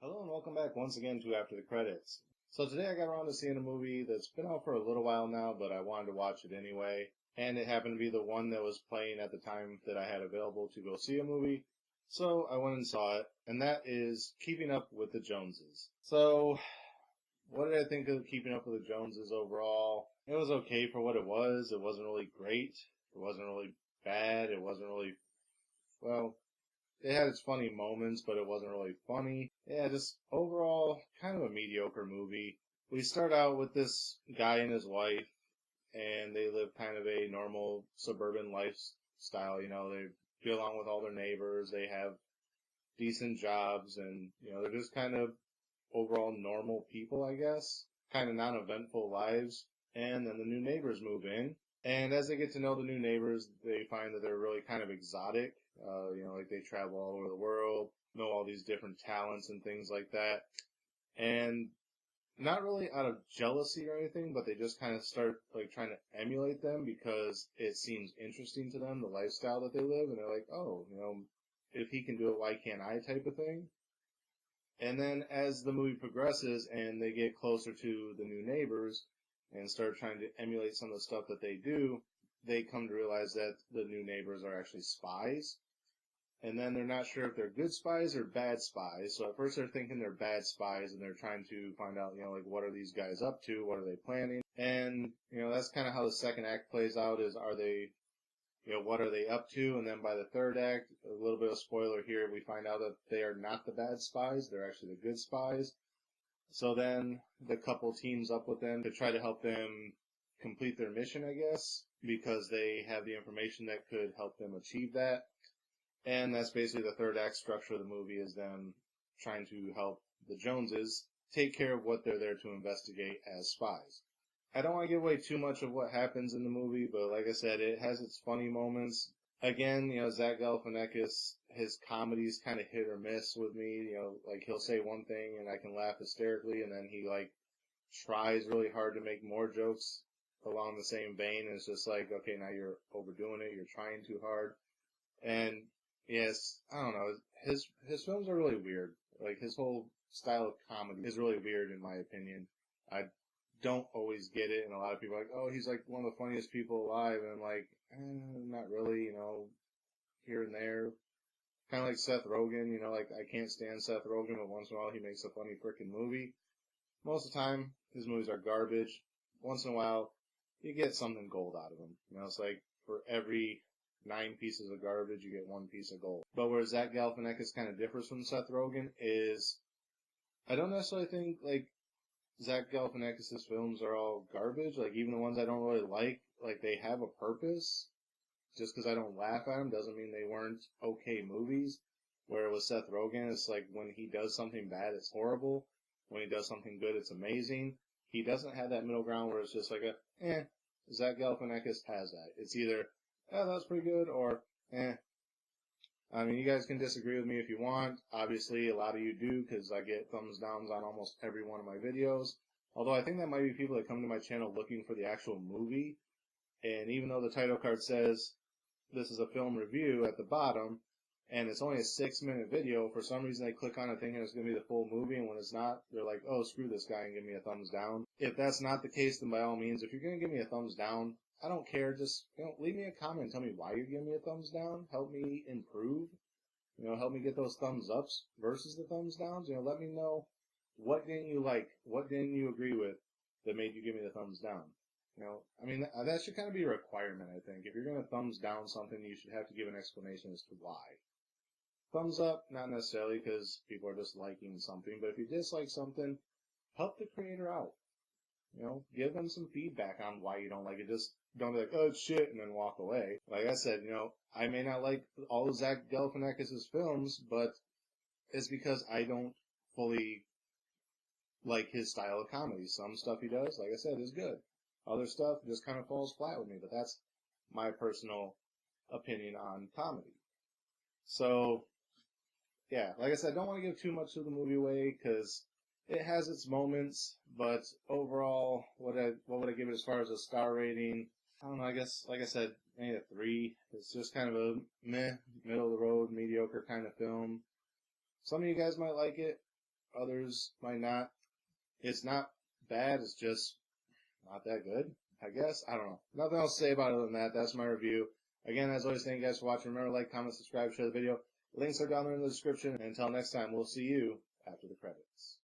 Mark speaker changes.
Speaker 1: Hello and welcome back once again to After the Credits. So today I got around to seeing a movie that's been out for a little while now, but I wanted to watch it anyway. And it happened to be the one that was playing at the time that I had available to go see a movie. So I went and saw it, and that is Keeping Up with the Joneses. So, what did I think of Keeping Up with the Joneses overall? It was okay for what it was. It wasn't really great. It wasn't really bad. It wasn't really, well, it had its funny moments, but it wasn't really funny. Yeah, just overall, kind of a mediocre movie. We start out with this guy and his wife, and they live kind of a normal suburban lifestyle. They get along with all their neighbors, they have decent jobs, and, they're just kind of overall normal people, I guess. Kind of non-eventful lives. And then the new neighbors move in. And as they get to know the new neighbors, they find that they're really kind of exotic. Like they travel all over the world, know all these different talents and things like that. And not really out of jealousy or anything, but they just kind of start like trying to emulate them because it seems interesting to them, the lifestyle that they live. And they're like, oh, if he can do it, why can't I type of thing. And then as the movie progresses and they get closer to the new neighbors and start trying to emulate some of the stuff that they do, they come to realize that the new neighbors are actually spies. And then they're not sure if they're good spies or bad spies. So at first they're thinking they're bad spies and they're trying to find out, what are these guys up to? What are they planning? And, that's kind of how the second act plays out is are they, what are they up to? And then by the third act, a little bit of spoiler here, we find out that they are not the bad spies. They're actually the good spies. So then the couple teams up with them to try to help them complete their mission, I guess, because they have the information that could help them achieve that. And that's basically the third act structure of the movie is them trying to help the Joneses take care of what they're there to investigate as spies. I don't want to give away too much of what happens in the movie, but like I said, it has its funny moments. Again, Zach Galifianakis, his comedy's kind of hit or miss with me. Like he'll say one thing and I can laugh hysterically, and then he tries really hard to make more jokes along the same vein, and it's just like, okay, now you're overdoing it, you're trying too hard. And yes, I don't know, his films are really weird. Like his whole style of comedy is really weird in my opinion. I don't always get it, and a lot of people are like, oh, he's like one of the funniest people alive, and I'm like, not really, here and there. Kind of like Seth Rogen, I can't stand Seth Rogen, but once in a while he makes a funny freaking movie. Most of the time, his movies are garbage. Once in a while, you get something gold out of them. It's like for every 9 pieces of garbage, you get 1 piece of gold. But where Zach Galifianakis kind of differs from Seth Rogen is, I don't necessarily think, Zach Galifianakis' films are all garbage. Even the ones I don't really like, they have a purpose. Just because I don't laugh at them doesn't mean they weren't okay movies. Where with Seth Rogen, it's like when he does something bad, it's horrible. When he does something good, it's amazing. He doesn't have that middle ground where it's just like Zach Galifianakis has that. It's either, that's pretty good, or, I mean, you guys can disagree with me if you want. Obviously, a lot of you do, because I get thumbs downs on almost every one of my videos. Although I think that might be people that come to my channel looking for the actual movie. And even though the title card says, this is a film review at the bottom, and it's only a 6-minute video, for some reason they click on it thinking it's going to be the full movie, and when it's not, they're like, oh, screw this guy and give me a thumbs down. If that's not the case, then by all means, if you're going to give me a thumbs down, I don't care, just, leave me a comment and tell me why you're giving me a thumbs down, help me improve, help me get those thumbs ups versus the thumbs downs, let me know what didn't you like, what didn't you agree with that made you give me the thumbs down. That should kind of be a requirement, I think. If you're going to thumbs down something, you should have to give an explanation as to why. Thumbs up, not necessarily because people are just liking something, but if you dislike something, help the creator out. Give them some feedback on why you don't like it. Just don't be like, oh, it's shit, and then walk away. Like I said, I may not like all of Zach Galifianakis' films, but it's because I don't fully like his style of comedy. Some stuff he does, like I said, is good. Other stuff just kind of falls flat with me, but that's my personal opinion on comedy. So, yeah, like I said, I don't want to give too much of the movie away because it has its moments, but overall, what would I give it as far as a star rating? I don't know, I guess, like I said, maybe a 3. It's just kind of a meh, middle of the road, mediocre kind of film. Some of you guys might like it. others might not. It's not bad, it's just not that good, I guess. I don't know. Nothing else to say about it other than that. That's my review. Again, as always, thank you guys for watching. Remember to like, comment, subscribe, share the video. Links are down there in the description. And until next time, we'll see you after the credits.